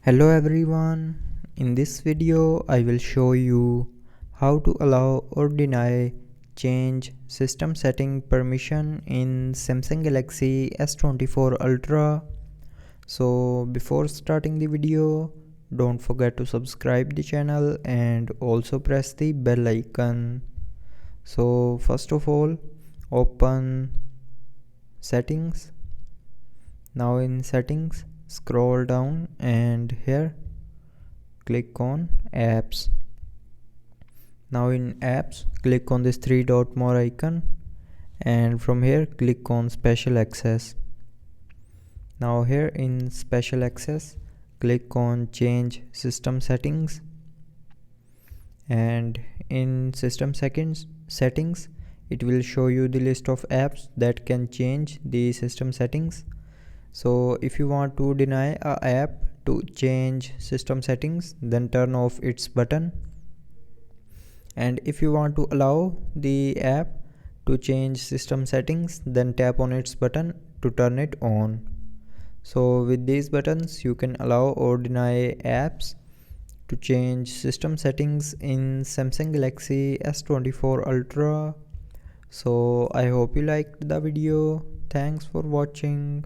Hello everyone, in this video I will show you how to allow or deny change system setting permission in Samsung Galaxy S24 Ultra. So before starting the video, don't forget to subscribe the channel and also press the bell icon. So first of all, open settings. Now in settings, scroll down and here click on apps. Now in apps, click on this three dot more icon and from here click on special access. Now here in special access, click on change system settings, and in system settings it will show you the list of apps that can change the system settings. So if you want to deny a app to change system settings, then turn off its button, and if you want to allow the app to change system settings, then tap on its button to turn it on. So with these buttons you can allow or deny apps to change system settings in Samsung Galaxy S24 Ultra. So I hope you liked the video. Thanks for watching.